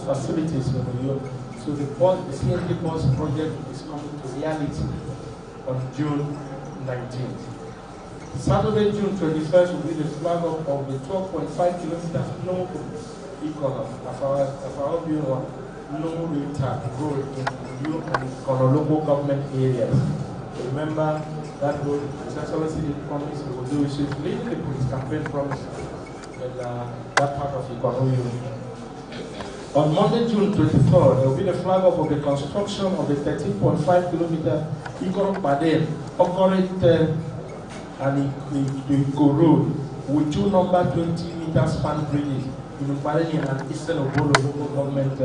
facilities in Uyo. So the CND bus project is coming to reality on June 19th. Saturday, June 21st will be the flag off of the 12.5 kilometers no road in Uyo and local government areas. Remember that road, His Excellency promised we will do it swiftly. The police campaign promise in that part of Uyo. On Monday, June 23rd, there will be the flag off of the construction of the 13.5 kilometer Ikoro-Baden, Okorite and Iko Road with two number 20 meter span bridges in Upareni and Eastern Obolo local government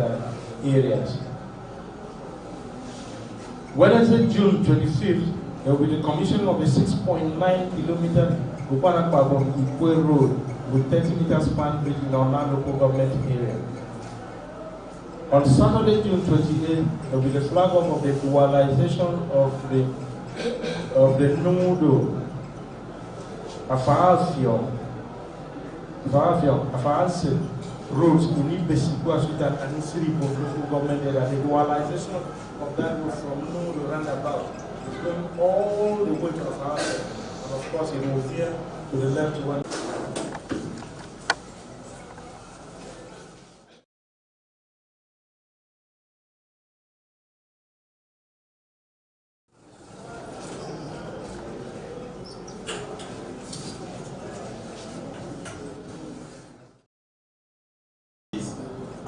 areas. Wednesday, June 25th, there will be the commissioning of the 6.9 kilometer Upanakpabon-Ikwe Road with 30 meter span bridge in our local government area. On Saturday, June 28th, there will be the flag off of the dualization of the Numudo Afaanse roads in Ibesiku and Isiri local government area. The dualization of that road from Numudo roundabout is going all the way to Afaanse, and of course it will veer to the left one.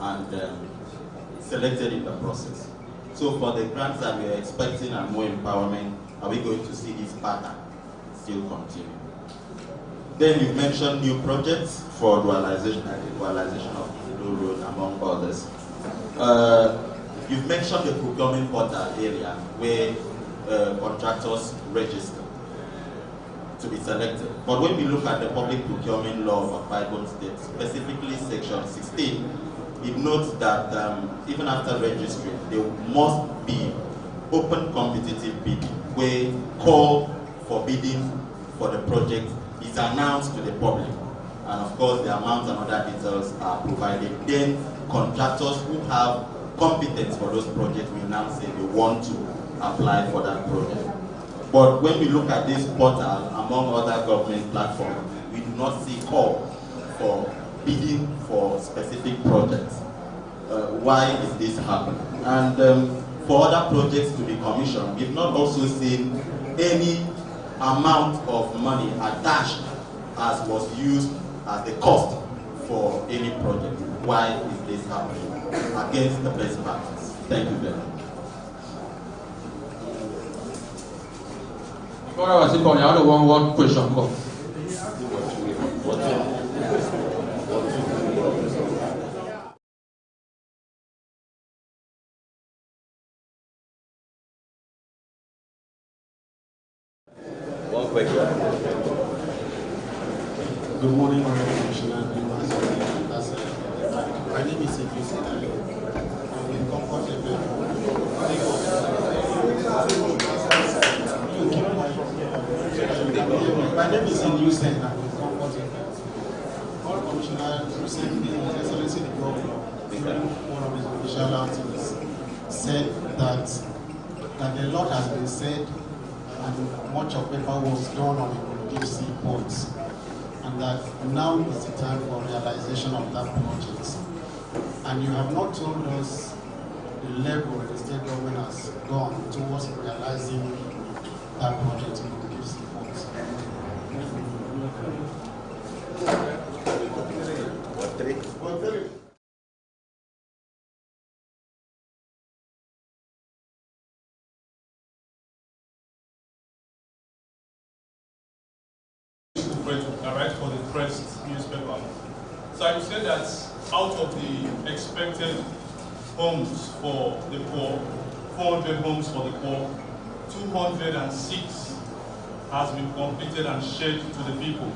And selected in the process. So for the grants that we are expecting and more empowerment, are we going to see this pattern still continue? Then you mentioned new projects for dualization of the road, among others. You've mentioned the procurement portal area where contractors register to be selected. But when we look at the public procurement law of Bible State, specifically section 16, it notes that even after registering, there must be open competitive bidding, where call for bidding for the project is announced to the public. And of course, the amount and other details are provided. Then contractors who have competence for those projects will now say they want to apply for that project. But when we look at this portal, among other government platforms, we do not see call for bidding for specific projects. Why is this happening? And for other projects to be commissioned, we've not also seen any amount of money attached as was used as the cost for any project. Why is this happening? Against the best practice. Thank you very much. Before I was calling, I had a one-word question. One question. Good morning, Commissioner. My name is Excellency. My name is Usen. All Commissioner recently, His Excellency the Governor, during one of his official outings, said that a lot has been said and much of paper was done on the deep sea ports, and that now is the time for realization of that project. And you have not told us the level the state government has gone towards realizing that project in the deep sea ports. I write for the Press newspaper. So I said that out of the expected homes for the poor, 400 homes for the poor, 206 has been completed and shared to the people.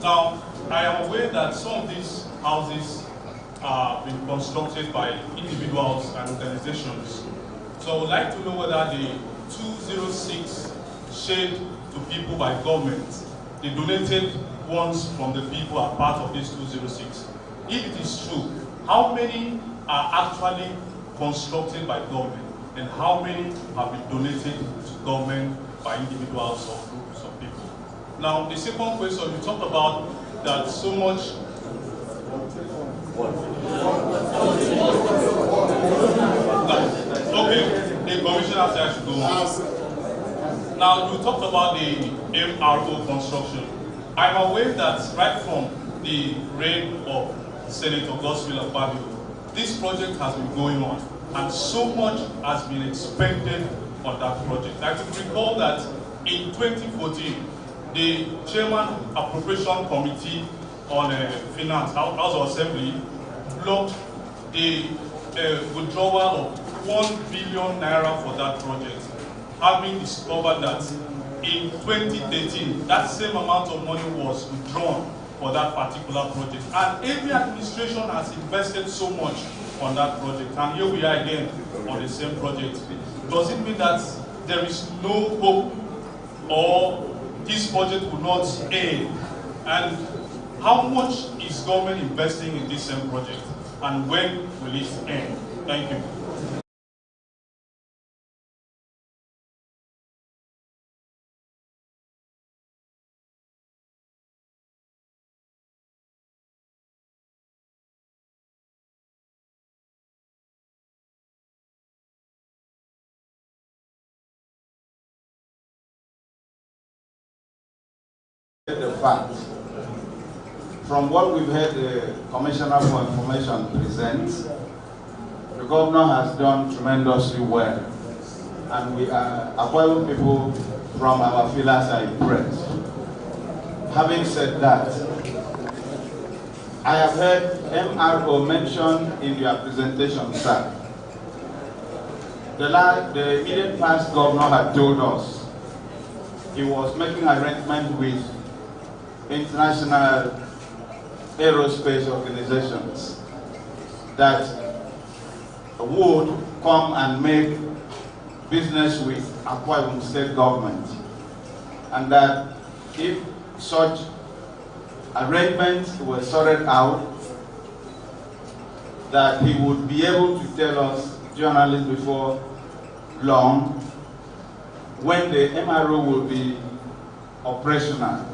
Now, I am aware that some of these houses are being constructed by individuals and organizations. So I would like to know whether the 206 shared to people by government, the donated ones from the people are part of this 206. If it is true, how many are actually constructed by government, and how many have been donated to government by individuals or groups of people. Now, the second question, you talked about that so much. Okay, the commissioner said I should go on. Now, you talked about the MRO construction. I'm aware that right from the reign of Senator Godswill Akpabio, this project has been going on, and so much has been expended on that project. I could recall that in 2014, the Chairman Appropriation Committee on Finance, House of Assembly, blocked the withdrawal of 1 billion naira for that project, having discovered that in 2013, that same amount of money was withdrawn for that particular project. And every administration has invested so much on that project. And here we are again on the same project. Does it mean that there is no hope, or this project will not end? And how much is government investing in this same project? And when will it end? Thank you. The fact, from what we've heard the Commissioner for Information present, the governor has done tremendously well, and we are Akwa Ibom people from our fillers are impressed. Having said that, I have heard MRO mentioned in your presentation, sir. The immediate past governor had told us he was making arrangements with international aerospace organizations that would come and make business with Akwa Ibom state government, and that if such arrangements were sorted out, that he would be able to tell us journalists before long when the MRO will be operational.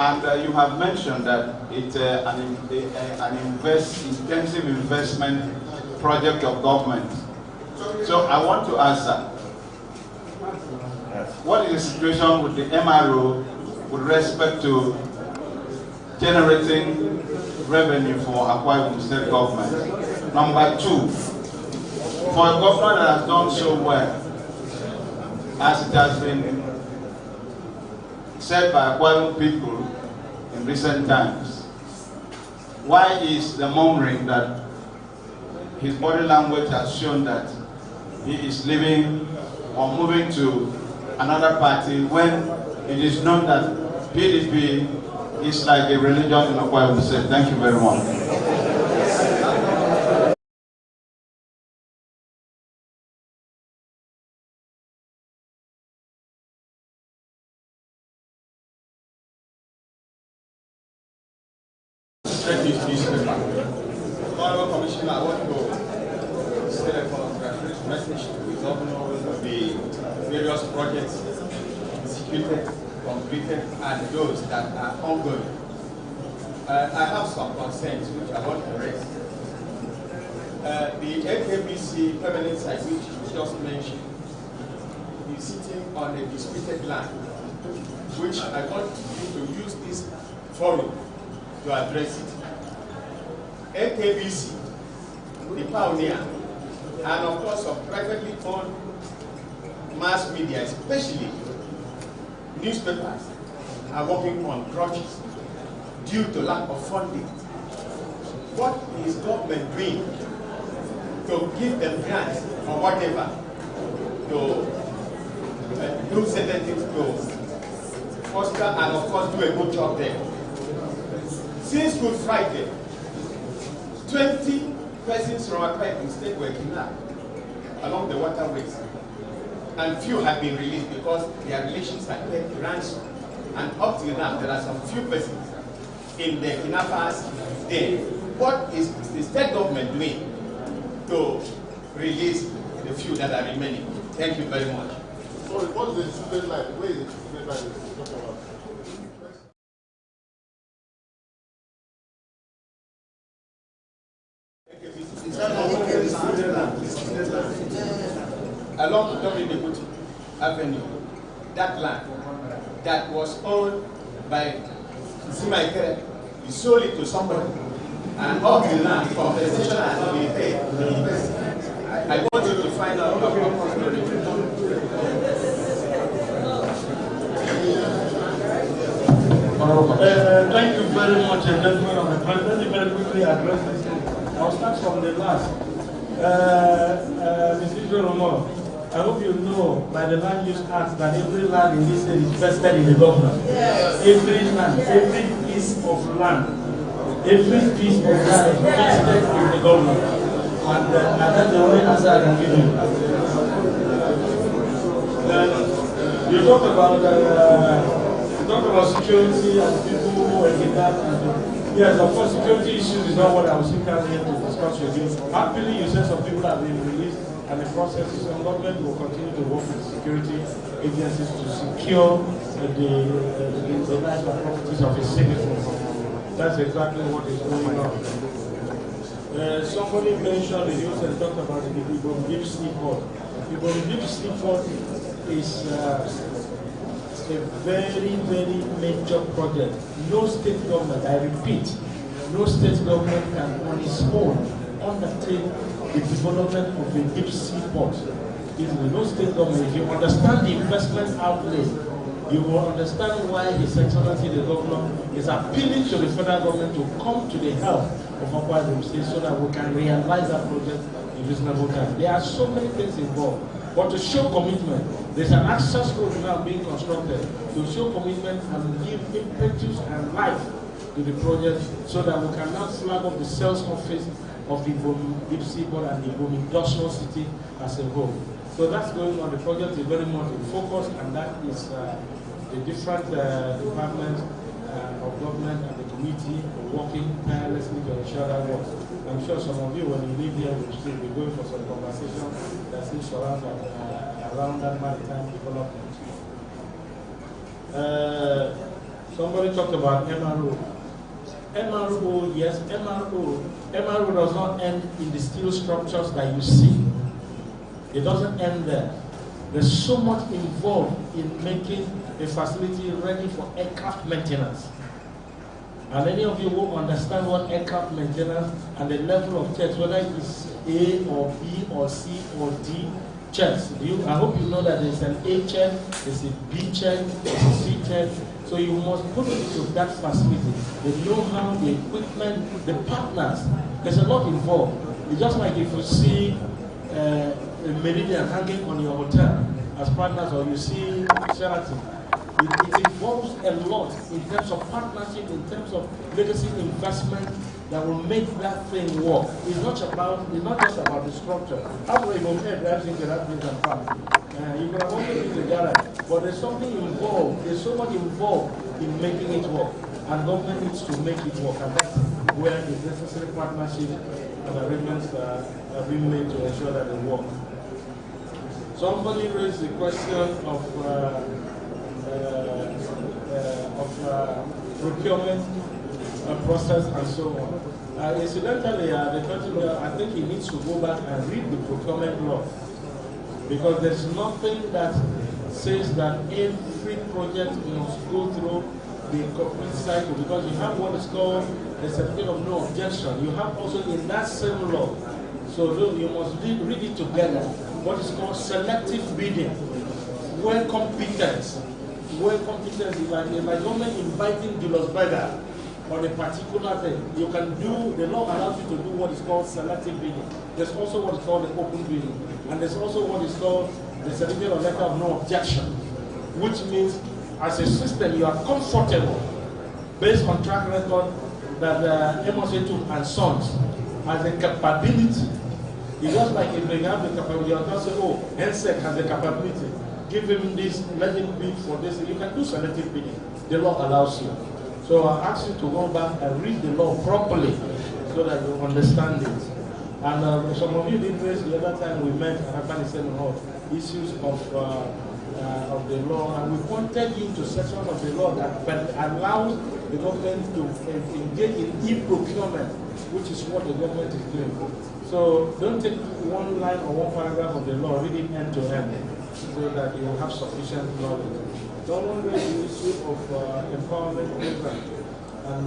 And you have mentioned that it's an intensive investment project of government. So I want to answer, what is the situation with the MRO with respect to generating revenue for Akwa Ibom state government? Number two, for a governor that has done so well, as it has been said by Akwa Ibom people in recent times, why is the murmuring that his body language has shown that he is leaving or moving to another party when it is known that PDP is like a religion in Akwa Ibom State? Thank you very much. Honorable Commissioner, I want to say a congratulations message to the governor of the various projects executed, completed, and those that are ongoing. I have some concerns which I want to raise. The AKBC permanent site, which you just mentioned, is sitting on a disputed land, which I want you to use this forum to address it. AKBC, the pioneer, and of course some privately owned mass media, especially newspapers, are working on crutches due to lack of funding. What is government doing to give them grants or whatever to do certain things to foster and of course do a good job there? Since Good Friday, 20 persons from Akwa Ibom State were kidnapped along the waterways, and few have been released because their relations had paid ransom. And up till now, there are some few persons in the kidnappers there. What is the state government doing to release the few that are remaining. Thank you very much. Sorry, what is the student line? Where is the student line you're talking about? Along Dominic Avenue, that land that was owned by Zimaikere, he sold it to somebody, and all the land compensation has been paid. I want you to find out your Thank you very much, gentlemen of the press. Let me very quickly address this thing. I'll start from the last. Mr. Umo, I hope you know by the Land Use Act that every land in this state is vested in the government. Yes. Every land, every piece of land is vested in the government. And that's the only answer I can give you. You talk about security and people who are in that. Yes, of course, security issues is not what I was here to discuss with you. Happily, you said some people have been released, and the process is on. Government will continue to work with security agencies to secure the lives and properties of its citizens. That's exactly what is going on. Somebody mentioned the news and talked about the Ibom Deep Seaport. Ibom Deep Seaport is a very, very major project. No state government, I repeat, no state government can on its own undertake the development of a deep seaport. No state government. If you understand the investment outlay, you will understand why His Excellency the Governor is appealing to the federal government to come to the help of Akwa Ibom State so that we can realize that project in reasonable time. There are so many things involved. But to show commitment, there's an access road now being constructed to show commitment and give impetus and life to the project so that we can now flag up the sales office of the Deep Seaport and the industrial city as a whole. So that's going on. The project is very much in focus, and that is the different departments of government and the committee working tirelessly to ensure that works. I'm sure some of you, when you leave here, will still be going for some conversation that still surrounds around that maritime development. Somebody talked about MRO. MRO, yes, MRO does not end in the steel structures that you see. It doesn't end there. There's so much involved in making a facility ready for aircraft maintenance. And any of you who understand what aircraft maintenance and the level of checks, whether it's A or B or C or D checks, I hope you know that there's an A check, there's a B check, there's a C check. So you must put it into that facility. The know-how, the equipment, the partners. There's a lot involved. It's just like if you see a Meridian hanging on your hotel as partners, or you see Sheraton. It involves a lot in terms of partnership, in terms of legacy investment that will make that thing work. It's not just about the structure. After you go ahead, drives into that place and park. You can also use the garage, but there's something involved. There's so much involved in making it work, and government needs to make it work, and that's where the necessary partnership and arrangements are being made to ensure that they work. Somebody raised the question of procurement process and so on. Incidentally, the person, I think he needs to go back and read the procurement law, because there's nothing that says that every project must go through the complete cycle, because you have what is called the certificate of no objection. You have also in that same law, so you must read it together, what is called selective bidding, where competence is like government inviting Julius Berger on a particular thing. You can do, the law allows you to do what is called selective bidding. There's also what is called the open bidding. And there's also what is called the certificate of letter of no objection, which means as a system you are comfortable based on track record that Amos Eno and Sons has the capability. It's just like if they have the capability, you can say, oh, NSEC has the capability. Give him this, let him bid for this. You can do selective bidding. The law allows you. So I ask you to go back and read the law properly so that you understand it. And some of you did raise the other time we met at Akbani Seminar issues of the law, and we pointed you to sections of the law that allows the government to engage in e-procurement, which is what the government is doing. So don't take one line or one paragraph of the law, read it end to end, so that you will have sufficient knowledge. Someone raised the issue of empowerment program and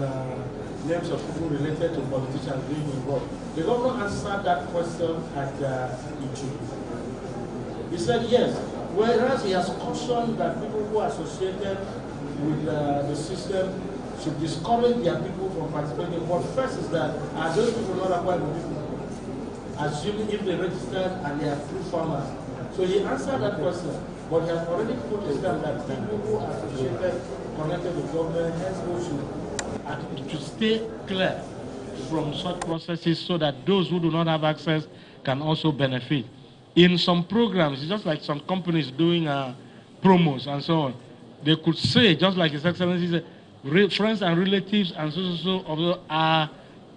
names of people related to politicians being involved. The governor answered that question at Itu. He said yes, whereas he has cautioned that people who are associated with the system should discourage their people from participating. But first is that are those people not acquired with people? Assuming if they registered and they are true farmers. So he answered that question, but he has already put a stamp that people who are associated, connected with government, henceforth should stay clear from such processes so that those who do not have access can also benefit. In some programs, it's just like some companies doing promos and so on. They could say, just like His Excellency said, friends and relatives and so are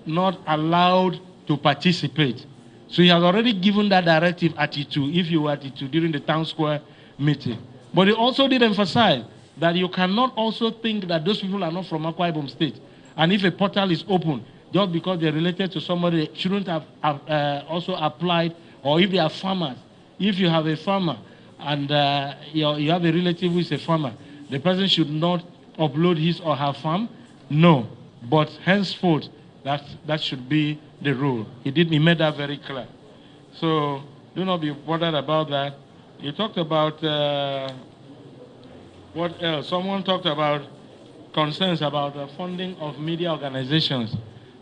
not allowed to participate. So he has already given that directive at Itu, if you were at Itu during the town square meeting. But he also did emphasize that you cannot also think that those people are not from Akwa Ibom State. And if a portal is open, just because they're related to somebody, they shouldn't have also applied, or if they are farmers. If you have a farmer and you have a relative who is a farmer, the person should not upload his or her farm? No. But henceforth, that should be the rule. He made that very clear. So do not be bothered about that. He talked about what else? Someone talked about concerns about the funding of media organizations.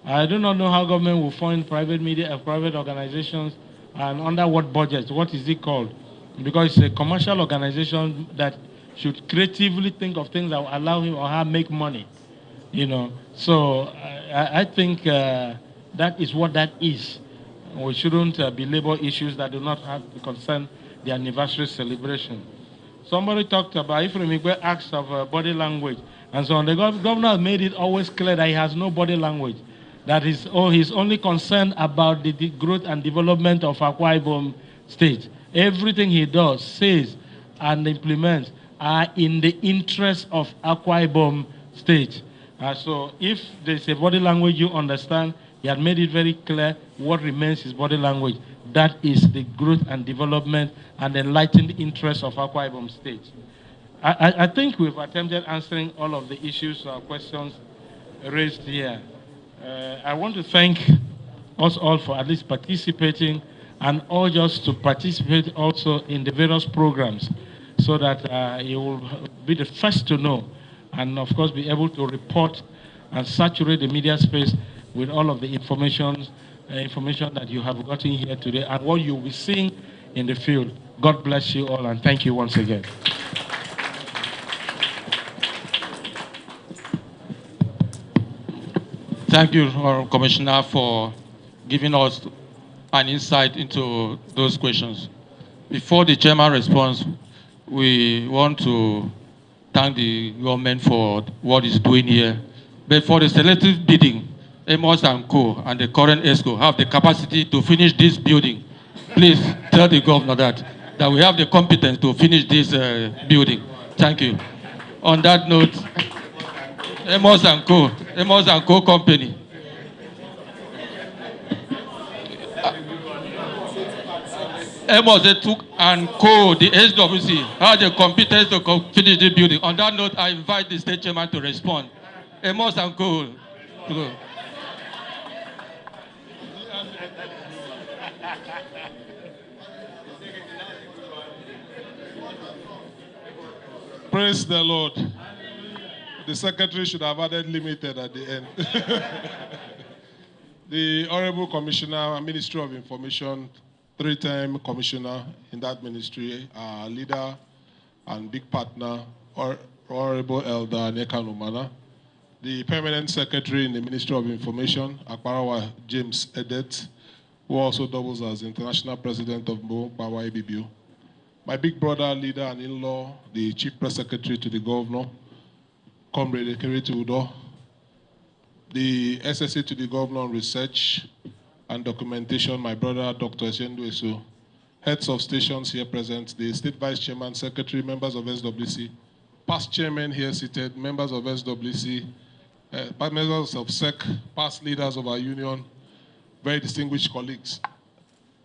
I do not know how government will fund private media, private organizations, and under what budget. What is it called? Because it's a commercial organization that should creatively think of things that will allow him or her make money. You know, so I think that is what that is. We shouldn't belabor issues that do not have to concern the anniversary celebration. Somebody talked about, if Remigwe asked of body language and so on, the governor has made it always clear that he has no body language. That he's only concerned about the growth and development of Akwa Ibom State. Everything he does, says, and implements are in the interest of Akwa Ibom State. So if there's a body language you understand, he had made it very clear what remains his body language. That is the growth and development and enlightened interest of Akwa Ibom State. I think we've attempted answering all of the issues or questions raised here. I want to thank us all for at least participating and urge us to participate also in the various programs so that you will be the first to know and, of course, be able to report and saturate the media space with all of the information that you have gotten here today and what you'll be seeing in the field. God bless you all, and thank you once again. Thank you, Commissioner, for giving us an insight into those questions. Before the chairman responds, we want to thank the government for what it's doing here. But for the selective bidding, Amos and Co. and the current ESCO have the capacity to finish this building. Please tell the governor that we have the competence to finish this building. Thank you. On that note, Amos and Co. Company. Amos and Co. the SWC have the competence to finish the building. On that note, I invite the state chairman to respond. Amos and Co. to go. Praise the Lord. The secretary should have added limited at the end. The Honorable Commissioner, Ministry of Information, three-time commissioner in that ministry, our leader and big partner, Honorable Elder Neka Numana, the permanent secretary in the Ministry of Information, Akbarawa James Edet, who also doubles as international president of Mbopawa IBBU. My big brother, leader, and in-law, the chief press secretary to the governor, Comrade Ekerete Udo, the SSA to the governor on research, and Documentation, my brother, Dr. Endo, heads of stations here present, the State Vice Chairman, Secretary, members of SWC, past chairmen here seated, members of SWC, members of SEC, past leaders of our union, very distinguished colleagues,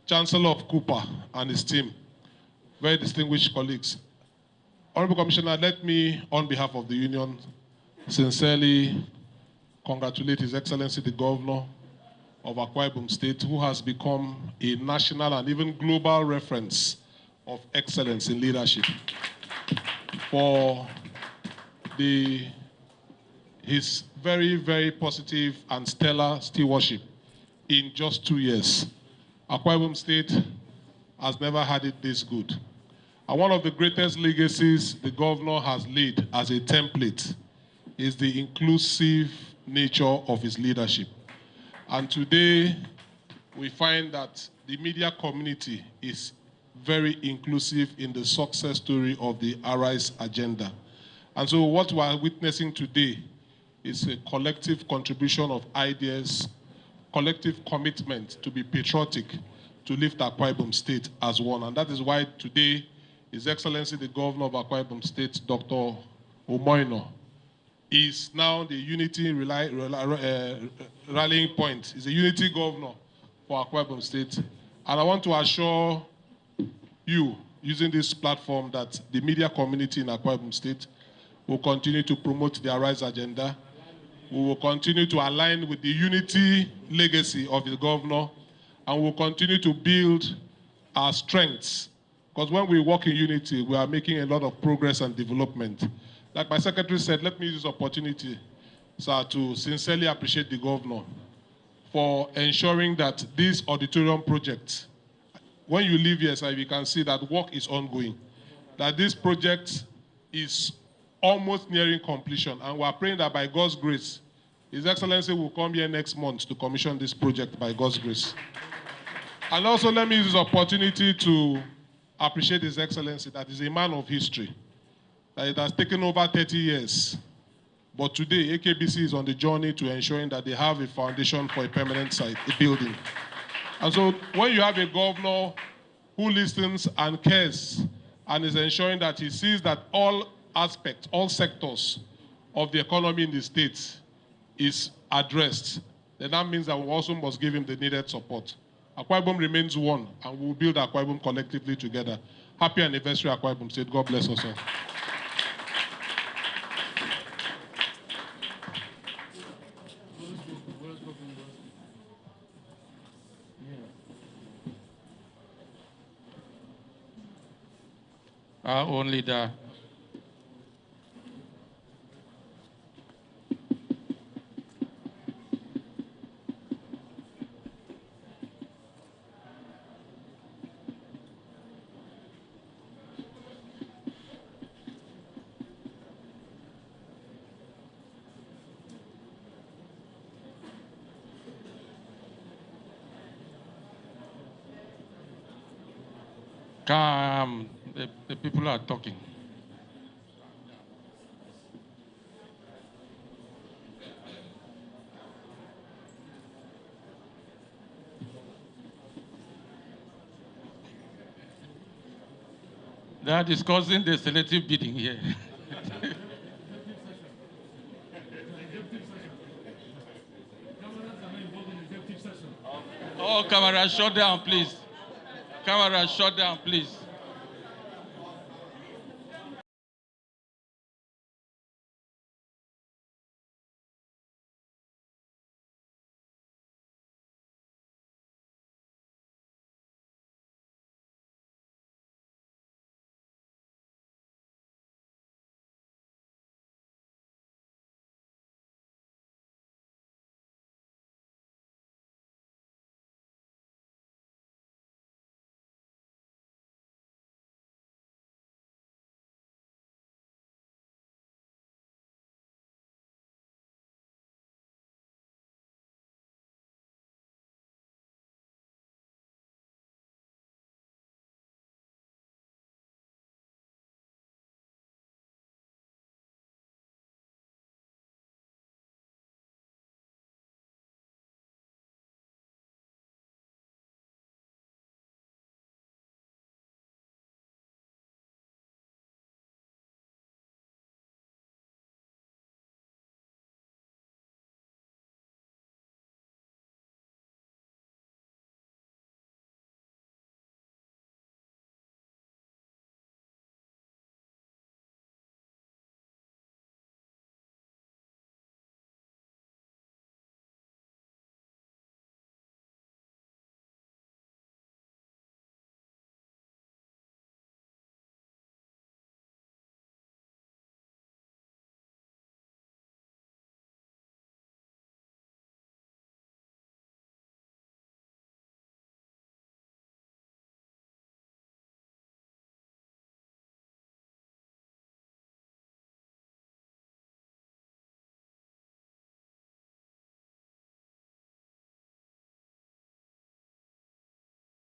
Chancellor of Cooper and his team, very distinguished colleagues. Honorable Commissioner, let me, on behalf of the union, sincerely congratulate His Excellency the Governor of Akwa Ibom State, who has become a national and even global reference of excellence in leadership, for his very, very positive and stellar stewardship in just 2 years. Akwa Ibom State has never had it this good. And one of the greatest legacies the governor has laid as a template is the inclusive nature of his leadership. And today, we find that the media community is very inclusive in the success story of the Arise agenda. And so what we are witnessing today is a collective contribution of ideas, collective commitment to be patriotic, to lift Akwa Ibom State as one. And that is why today, His Excellency the Governor of Akwa Ibom State, Dr. Umo Eno, is now the unity rallying point. He's a unity governor for Akwa Ibom State. And I want to assure you, using this platform, that the media community in Akwa Ibom State will continue to promote the Arise agenda. We will continue to align with the unity legacy of the governor, and we will continue to build our strengths. Because when we work in unity, we are making a lot of progress and development. Like my secretary said, let me use this opportunity, sir, to sincerely appreciate the governor for ensuring that this auditorium project, when you leave here, sir, you can see that work is ongoing, that this project is almost nearing completion, and we are praying that by God's grace, His Excellency will come here next month to commission this project by God's grace. And also let me use this opportunity to appreciate His Excellency that is a man of history, that it has taken over 30 years. But today, AKBC is on the journey to ensuring that they have a foundation for a permanent site, a building. And so when you have a governor who listens and cares and is ensuring that he sees that all aspects, all sectors of the economy in the state is addressed, then that means that we also must give him the needed support. Akwa Ibom remains one, and we will build Akwa Ibom collectively together. Happy anniversary, Akwa Ibom State. God bless us all. Our own leader. Come, the people are talking. They are discussing the selective bidding here. Oh, camera, shut down, please. Camera, shut down, please.